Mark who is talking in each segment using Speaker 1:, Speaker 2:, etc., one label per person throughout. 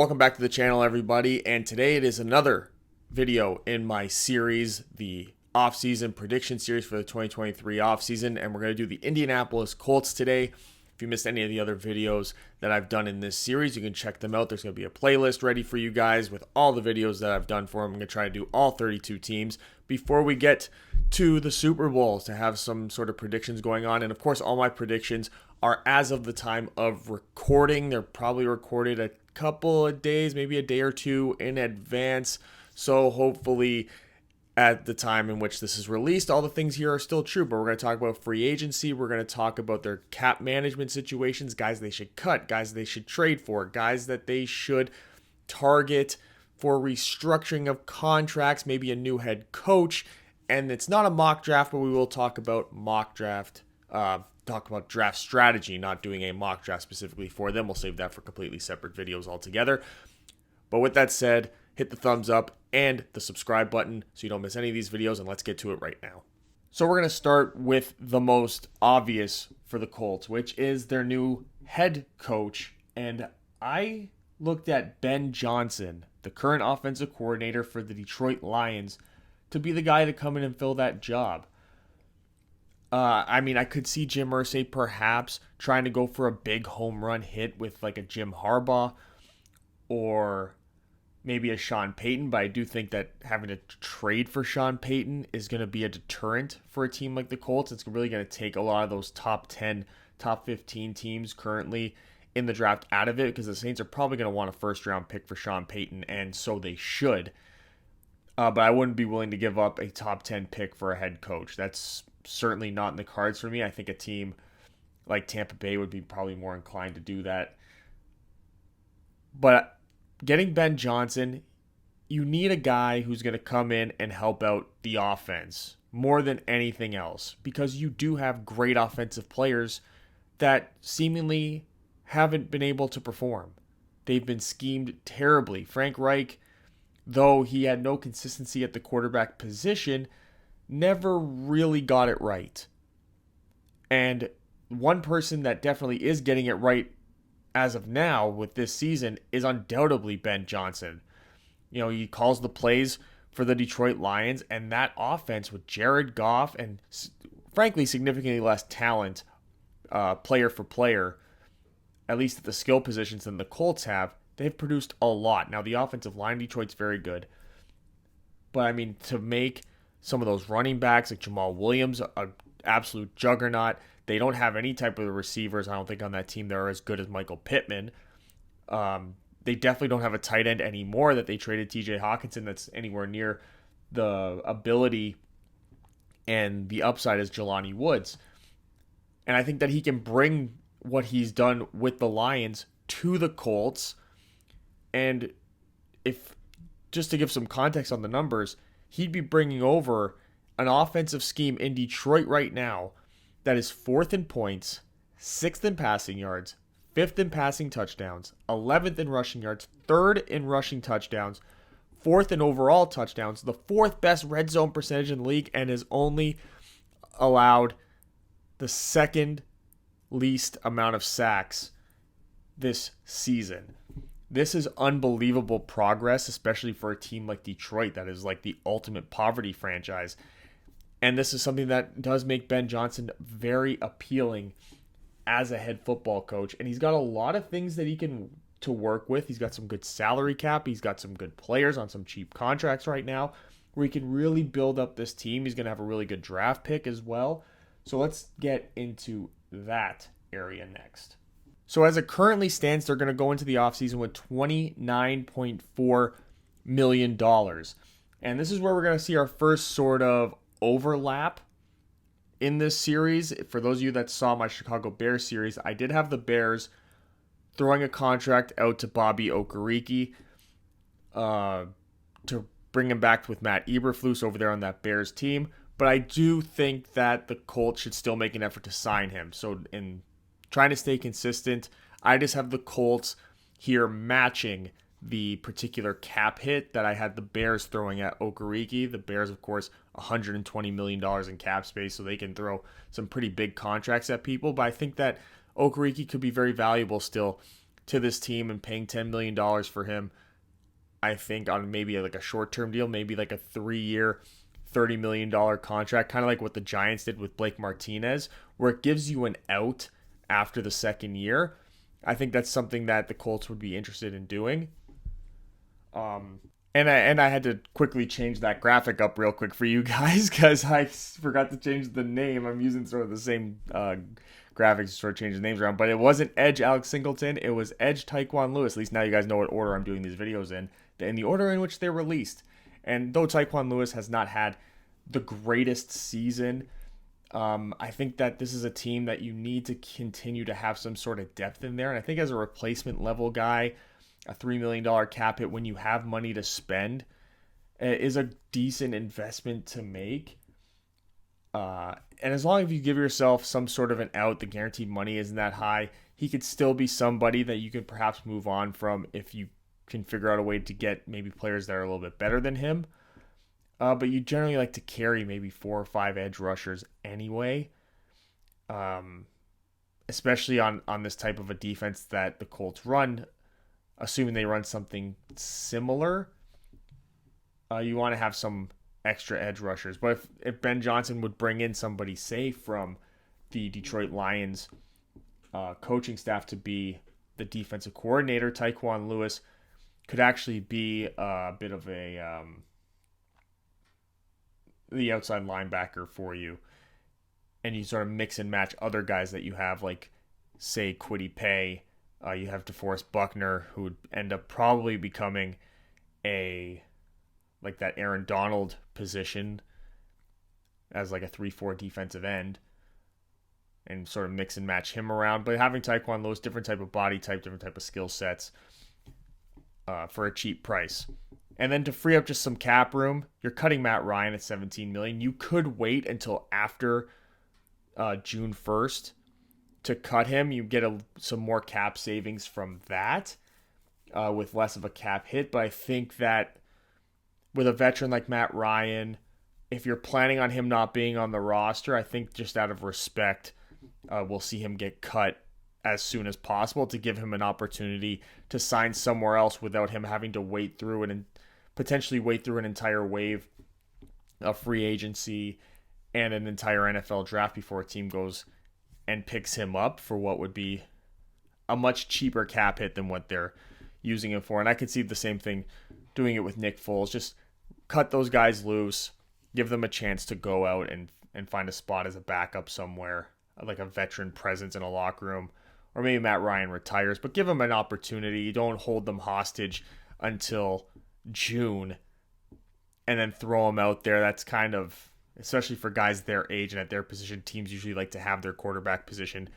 Speaker 1: Welcome back to the channel, everybody, and today it is another video in my series, the off-season prediction series for the 2023 off-season, and we're going to do the Indianapolis Colts today. If you missed any of the other videos that I've done in this series, you can check them out. There's going to be a playlist ready for you guys with all the videos that I've done for them. I'm going to try to do all 32 teams before we get to the Super Bowl to have some sort of predictions going on. And of course, all my predictions are as of the time of recording. They're probably recorded a couple of days, maybe a day or two in advance. So hopefully at the time in which this is released, all the things here are still true. But we're going to talk about free agency. We're going to talk about their cap management situations, guys they should cut, guys they should trade for, guys that they should target for restructuring of contracts, maybe a new head coach. And it's not a mock draft, but we will talk about draft strategy, not doing a mock draft specifically for them. We'll save that for completely separate videos altogether. But with that said, hit the thumbs up and the subscribe button so you don't miss any of these videos, and let's get to it right now. So we're going to start with the most obvious for the Colts, which is their new head coach. And I looked at Ben Johnson, the current offensive coordinator for the Detroit Lions, to be the guy to come in and fill that job. I could see Jim Irsay perhaps trying to go for a big home run hit with like a Jim Harbaugh or maybe a Sean Payton, but I do think that having to trade for Sean Payton is going to be a deterrent for a team like the Colts. It's really going to take a lot of those top 10, top 15 teams currently in the draft out of it, because the Saints are probably going to want a first-round pick for Sean Payton, and so they should. But I wouldn't be willing to give up a top 10 pick for a head coach. That's certainly not in the cards for me. I think a team like Tampa Bay would be probably more inclined to do that. But getting Ben Johnson, you need a guy who's going to come in and help out the offense more than anything else, because you do have great offensive players that seemingly haven't been able to perform. They've been schemed terribly. Frank Reich, though he had no consistency at the quarterback position, never really got it right. And one person that definitely is getting it right as of now with this season is undoubtedly Ben Johnson. You know, he calls the plays for the Detroit Lions, and that offense with Jared Goff and frankly significantly less talent player for player, at least at the skill positions than the Colts have, they've produced a lot. Now, the offensive line in Detroit's very good, but to make some of those running backs like Jamal Williams an absolute juggernaut. They don't have any type of receivers, I don't think, on that team that are as good as Michael Pittman. They definitely don't have a tight end anymore that they traded TJ Hawkinson that's anywhere near the ability and the upside as Jelani Woods. And I think that he can bring what he's done with the Lions to the Colts. And if, just to give some context on the numbers, he'd be bringing over an offensive scheme in Detroit right now that is 4th in points, 6th in passing yards, 5th in passing touchdowns, 11th in rushing yards, 3rd in rushing touchdowns, 4th in overall touchdowns, the 4th best red zone percentage in the league, and has only allowed the 2nd least amount of sacks this season. This is unbelievable progress, especially for a team like Detroit that is like the ultimate poverty franchise. And this is something that does make Ben Johnson very appealing as a head football coach. And he's got a lot of things that he can to work with. He's got some good salary cap. He's got some good players on some cheap contracts right now where he can really build up this team. He's going to have a really good draft pick as well. So let's get into that area next. So as it currently stands, they're going to go into the offseason with $29.4 million. And this is where we're going to see our first sort of overlap in this series. For those of you that saw my Chicago Bears series, I did have the Bears throwing a contract out to Bobby Okereke to bring him back with Matt Eberflus over there on that Bears team. But I do think that the Colts should still make an effort to sign him. So in trying to stay consistent, I just have the Colts here matching the particular cap hit that I had the Bears throwing at Okereke. The Bears, of course, $120 million in cap space, so they can throw some pretty big contracts at people. But I think that Okereke could be very valuable still to this team and paying $10 million for him, I think on maybe like a short-term deal, maybe like a 3-year, $30 million contract, kind of like what the Giants did with Blake Martinez, where it gives you an out after the second year. I think that's something that the Colts would be interested in doing. And I had to quickly change that graphic up real quick for you guys because I forgot to change the name. I'm using sort of the same graphics to sort of change the names around, but it wasn't Edge Alex Singleton. It was Edge Tyquan Lewis. At least now you guys know what order I'm doing these videos in the order in which they're released. And though Tyquan Lewis has not had the greatest season, I think that this is a team that you need to continue to have some sort of depth in there. And I think as a replacement level guy, a $3 million cap hit when you have money to spend is a decent investment to make. And as long as you give yourself some sort of an out, the guaranteed money isn't that high, he could still be somebody that you could perhaps move on from if you can figure out a way to get maybe players that are a little bit better than him. But you generally like to carry maybe 4 or 5 edge rushers anyway. Especially on this type of a defense that the Colts run. Assuming they run something similar, you want to have some extra edge rushers. But if Ben Johnson would bring in somebody, say, from the Detroit Lions coaching staff to be the defensive coordinator, Tyquan Lewis could actually be a bit of the outside linebacker for you. And you sort of mix and match other guys that you have, like, say, Kwity Paye. You have DeForest Buckner, who would end up probably becoming like that Aaron Donald position as like a 3-4 defensive end, and sort of mix and match him around. But having Tyquan Lewis, different type of body type, different type of skill sets for a cheap price. And then to free up just some cap room, you're cutting Matt Ryan at $17 million. You could wait until after June 1st to cut him. You get some more cap savings from that with less of a cap hit. But I think that with a veteran like Matt Ryan, if you're planning on him not being on the roster, I think just out of respect, we'll see him get cut as soon as possible to give him an opportunity to sign somewhere else without him having to wait through and potentially wait through an entire wave of free agency and an entire NFL draft before a team goes and picks him up for what would be a much cheaper cap hit than what they're using him for. And I could see the same thing doing it with Nick Foles. Just cut those guys loose, give them a chance to go out and find a spot as a backup somewhere, like a veteran presence in a locker room. Or maybe Matt Ryan retires, but give them an opportunity. You don't hold them hostage until June and then throw them out there. That's kind of, especially for guys their age and at their position, teams usually like to have their quarterback position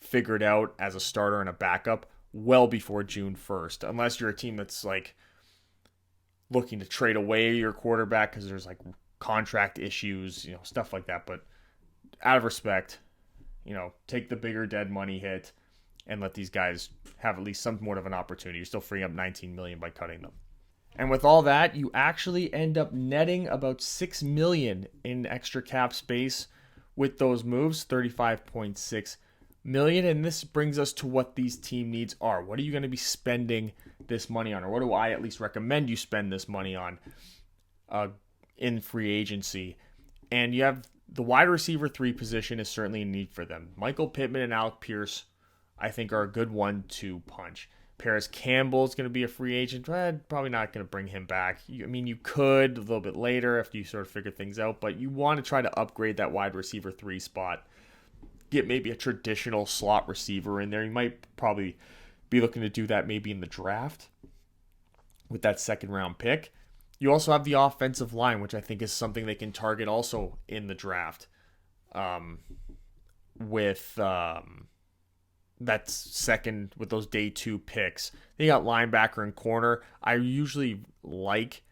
Speaker 1: figured out as a starter and a backup well before June 1st. Unless you're a team that's like looking to trade away your quarterback because there's like contract issues, stuff like that. But out of respect, take the bigger dead money hit and let these guys have at least some more of an opportunity. You're still freeing up $19 million by cutting them. And with all that, you actually end up netting about $6 million in extra cap space with those moves, $35.6 million. And this brings us to what these team needs are. What are you going to be spending this money on? Or what do I at least recommend you spend this money on in free agency? And you have the wide receiver 3 position is certainly a need for them. Michael Pittman and Alec Pierce, I think, are a good 1-2 punch. Paris Campbell is going to be a free agent. Probably not going to bring him back. You could a little bit later if you sort of figure things out, but you want to try to upgrade that wide receiver 3 spot. Get maybe a traditional slot receiver in there. You might probably be looking to do that maybe in the draft with that second round pick. You also have the offensive line, which I think is something they can target also in the draft with that's second with those day 2 picks. They got linebacker and corner. I usually like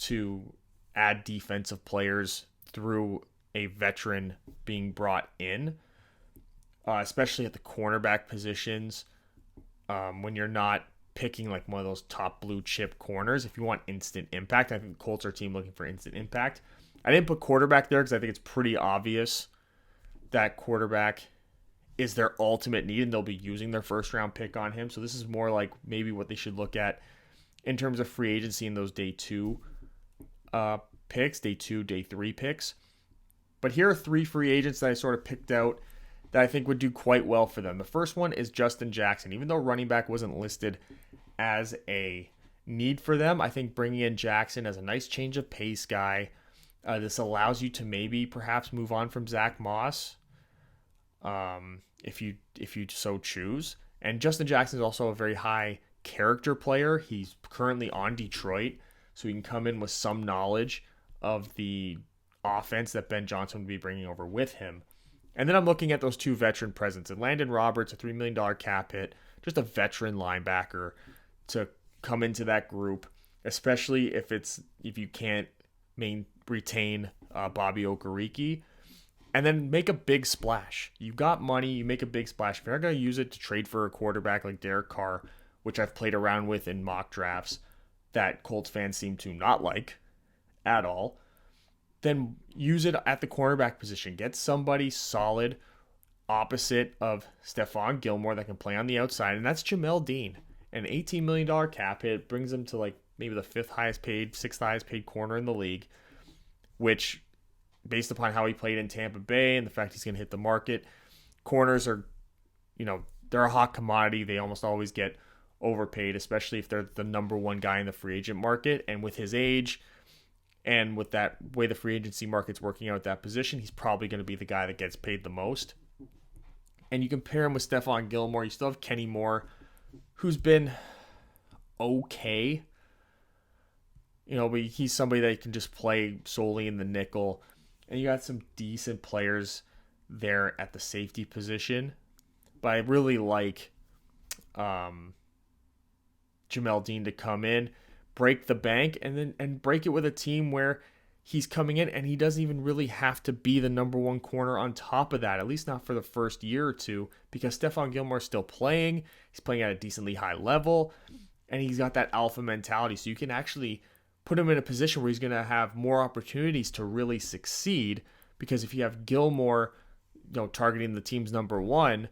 Speaker 1: to add defensive players through a veteran being brought in, especially at the cornerback positions when you're not picking like one of those top blue chip corners. If you want instant impact, I think the Colts are a team looking for instant impact. I didn't put quarterback there because I think it's pretty obvious that quarterback is their ultimate need, and they'll be using their first round pick on him. So this is more like maybe what they should look at in terms of free agency in those day two picks, day two, day three picks. But here are three free agents that I sort of picked out that I think would do quite well for them. The first one is Justin Jackson. Even though running back wasn't listed as a need for them, I think bringing in Jackson as a nice change of pace guy, this allows you to maybe perhaps move on from Zach Moss, if you so choose. And Justin Jackson is also a very high character player. He's currently on Detroit, so he can come in with some knowledge of the offense that Ben Johnson would be bringing over with him. And then I'm looking at those two veteran presents. And Landon Roberts, a $3 million cap hit, just a veteran linebacker to come into that group, especially if you can't retain Bobby Okereke. And then make a big splash. You've got money, you make a big splash. If you're not going to use it to trade for a quarterback like Derek Carr, which I've played around with in mock drafts that Colts fans seem to not like at all, then use it at the cornerback position. Get somebody solid opposite of Stephon Gilmore that can play on the outside, and that's Jamel Dean. An $18 million cap hit brings him to like maybe the sixth highest paid corner in the league, which, based upon how he played in Tampa Bay and the fact he's going to hit the market, corners are, they're a hot commodity. They almost always get overpaid, especially if they're the number one guy in the free agent market. And with his age and with that way the free agency market's working out at that position, he's probably going to be the guy that gets paid the most. And you compare him with Stephon Gilmore. You still have Kenny Moore, who's been okay. But he's somebody that can just play solely in the nickel. And you got some decent players there at the safety position. But I really like Jamel Dean to come in, break the bank, and break it with a team where he's coming in and he doesn't even really have to be the number one corner on top of that, at least not for the first year or two, because Stephon Gilmore's still playing. He's playing at a decently high level, and he's got that alpha mentality. So you can actually put him in a position where he's going to have more opportunities to really succeed, because if you have Gilmore, targeting the team's number one,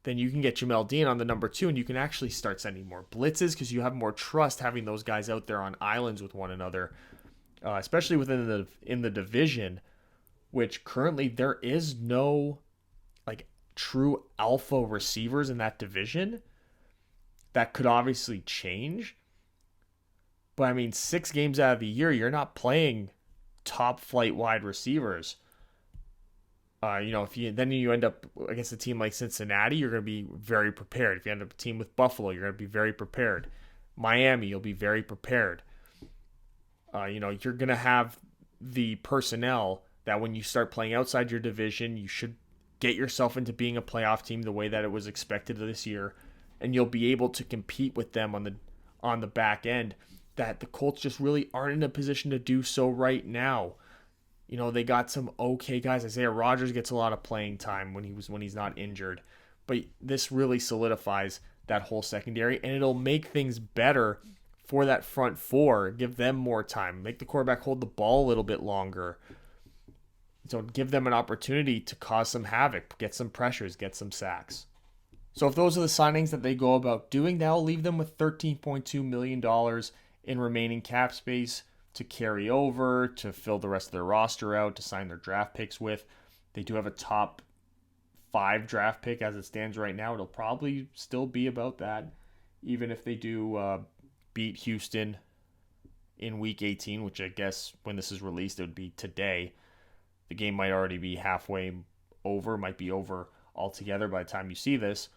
Speaker 1: then you can get Jamel Dean on the number two, and you can actually start sending more blitzes because you have more trust having those guys out there on islands with one another, especially in the division, which currently there is no true alpha receivers in that division. That could obviously change. But 6 games out of the year, you're not playing top flight wide receivers. If you end up against a team like Cincinnati, you're going to be very prepared. If you end up a team with Buffalo, you're going to be very prepared. Miami, you'll be very prepared. You're going to have the personnel that when you start playing outside your division, you should get yourself into being a playoff team the way that it was expected this year, and you'll be able to compete with them on the back end. That the Colts just really aren't in a position to do so right now. They got some okay guys. Isaiah Rodgers gets a lot of playing time when he's not injured. But this really solidifies that whole secondary, and it'll make things better for that front four. Give them more time. Make the quarterback hold the ball a little bit longer. So give them an opportunity to cause some havoc, get some pressures, get some sacks. So if those are the signings that they go about doing, that'll leave them with $13.2 million in remaining cap space to carry over, to fill the rest of their roster out, to sign their draft picks with. They do have a top 5 draft pick as it stands right now. It'll probably still be about that, even if they do beat Houston in Week 18, which I guess when this is released, it would be today. The game might already be halfway over, might be over altogether by the time you see this.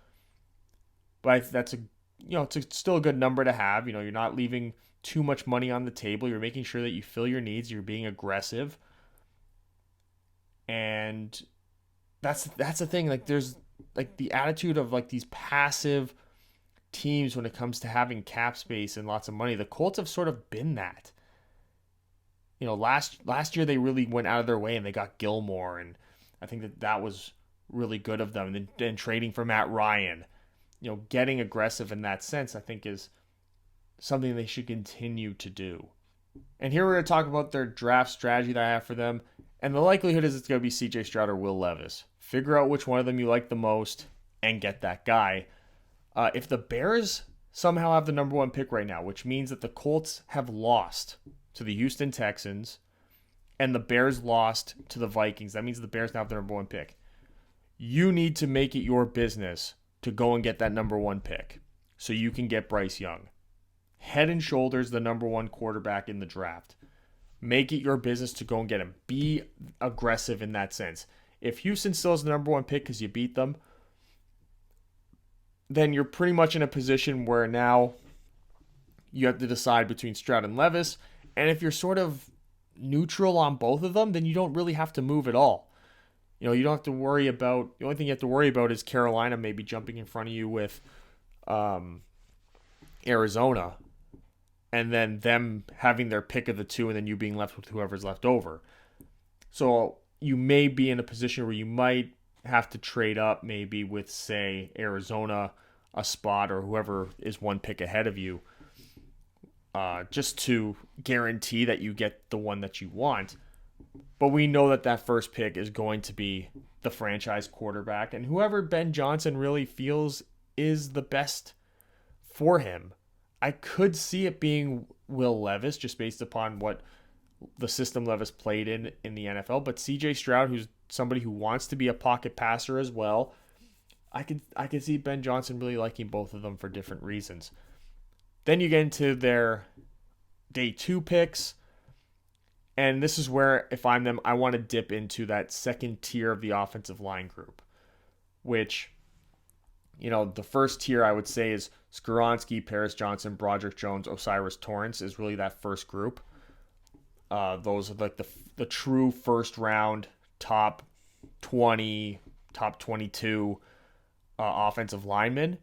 Speaker 1: But that's it's still a good number to have. You're not leaving too much money on the table. You're making sure that you fill your needs. You're being aggressive. And that's the thing. There's the attitude of these passive teams when it comes to having cap space and lots of money. The Colts have sort of been that. Last year they really went out of their way and they got Gilmore, and I think that was really good of them. And then trading for Matt Ryan, getting aggressive in that sense, I think is something they should continue to do. And here we're going to talk about their draft strategy that I have for them. And the likelihood is it's going to be CJ Stroud or Will Levis. figure out which one of them you like the most, and get that guy. If the Bears somehow have the number one pick right now, which means that the Colts have lost to the Houston Texans and the Bears lost to the Vikings, that means the Bears now have the number one pick. You need to make it your business to go and get that number one pick so you can get Bryce Young. Head and shoulders the number one quarterback in the draft. Make it your business to go and get him. Be aggressive in that sense. If Houston still has the number one pick because you beat them, then you're pretty much in a position where now you have to decide between Stroud and Levis. And if you're sort of neutral on both of them, then you don't really have to move at all. You don't have to worry about, the only thing you have to worry about is Carolina maybe jumping in front of you with Arizona, and then them having their pick of the two, and then you being left with whoever's left over. So you may be in a position where you might have to trade up maybe with, say, Arizona a spot, or whoever is one pick ahead of you, just to guarantee that you get the one that you want. But we know that that first pick is going to be the franchise quarterback, and whoever Ben Johnson really feels is the best for him. I could see it being Will Levis, just based upon what the system Levis played in the NFL. But CJ Stroud, who's somebody who wants to be a pocket passer as well, I could see Ben Johnson really liking both of them for different reasons. Then you get into their day 2 picks, and this is where, if I'm them, I want to dip into that second tier of the offensive line group, which, the first tier I would say is Skoronski, Paris Johnson, Broderick Jones, Osiris Torrance is really that first group. Those are like the true first round top 20, top 22 offensive linemen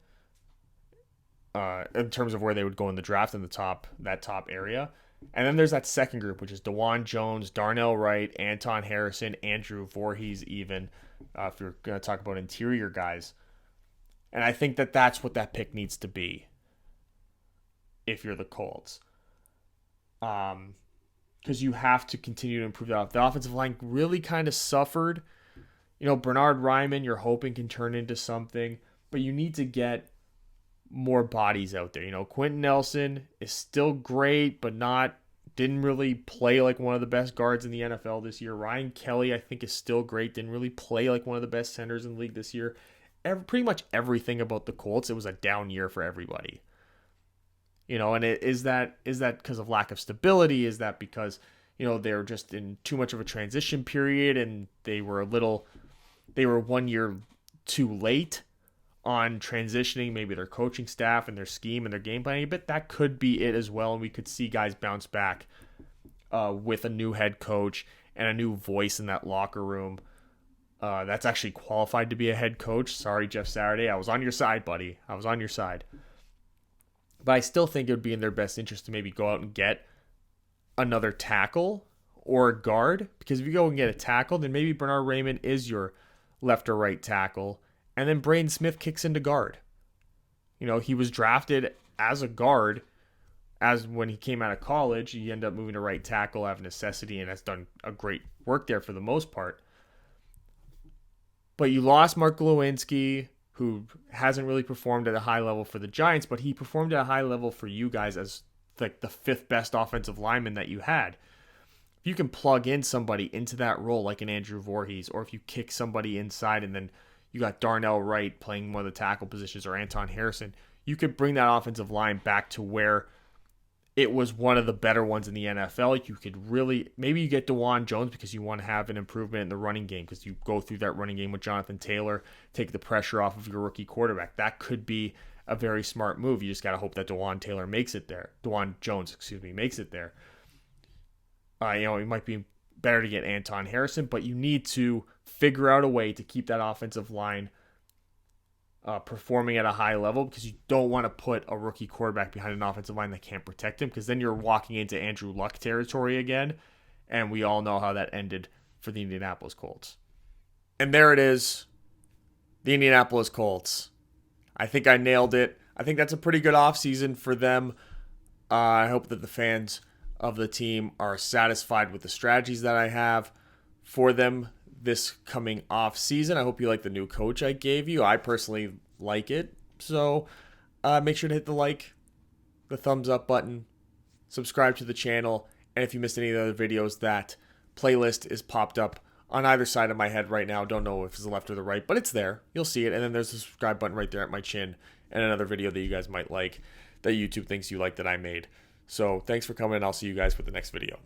Speaker 1: in terms of where they would go in the draft in that top area. And then there's that second group, which is DeJuan Jones, Darnell Wright, Anton Harrison, Andrew Voorhees even, if you're going to talk about interior guys. And I think that that's what that pick needs to be if you're the Colts. Because you have to continue to improve that. The offensive line really kind of suffered. Bernard Ryman, you're hoping can turn into something, but you need to get more bodies out there. Quentin Nelson is still great, but didn't really play like one of the best guards in the NFL this year. Ryan Kelly, I think, is still great. Didn't really play like one of the best centers in the league this year. Pretty much everything about the Colts, it was a down year for everybody. And is that because of lack of stability? Is that because, they're just in too much of a transition period and they were 1 year too late on transitioning maybe their coaching staff and their scheme and their game planning? But that could be it as well. And we could see guys bounce back with a new head coach and a new voice in that locker room. That's actually qualified to be a head coach. Sorry, Jeff Saturday. I was on your side, buddy. I was on your side. But I still think it would be in their best interest to maybe go out and get another tackle or a guard. Because if you go and get a tackle, then maybe Bernard Raymond is your left or right tackle. And then Braden Smith kicks into guard. He was drafted as a guard. As when he came out of college, he ended up moving to right tackle out of necessity and has done a great work there for the most part. But you lost Mark Lewinsky, who hasn't really performed at a high level for the Giants, but he performed at a high level for you guys as like the 5th best offensive lineman that you had. If you can plug in somebody into that role like an Andrew Voorhees, or if you kick somebody inside and then you got Darnell Wright playing one of the tackle positions, or Anton Harrison, you could bring that offensive line back to where it was one of the better ones in the NFL. You could really, maybe you get DeJuan Jones because you want to have an improvement in the running game, because you go through that running game with Jonathan Taylor, take the pressure off of your rookie quarterback. That could be a very smart move. You just got to hope that DeJuan Jones makes it there. It might be better to get Anton Harrison, but you need to figure out a way to keep that offensive line performing at a high level, because you don't want to put a rookie quarterback behind an offensive line that can't protect him, because then you're walking into Andrew Luck territory again, and we all know how that ended for the Indianapolis Colts. And there it is, the Indianapolis Colts. I think I nailed it. I think that's a pretty good offseason for them. I hope that the fans of the team are satisfied with the strategies that I have for them. this coming off season. I hope you like the new coach I gave you. I personally like it. So make sure to hit the like, the thumbs up button, subscribe to the channel, and if you missed any of the other videos, that playlist is popped up on either side of my head right now. Don't know if it's the left or the right, but it's there. You'll see it, and then there's the subscribe button right there at my chin, and another video that you guys might like, that YouTube thinks you like that I made. So thanks for coming, and I'll see you guys with the next video.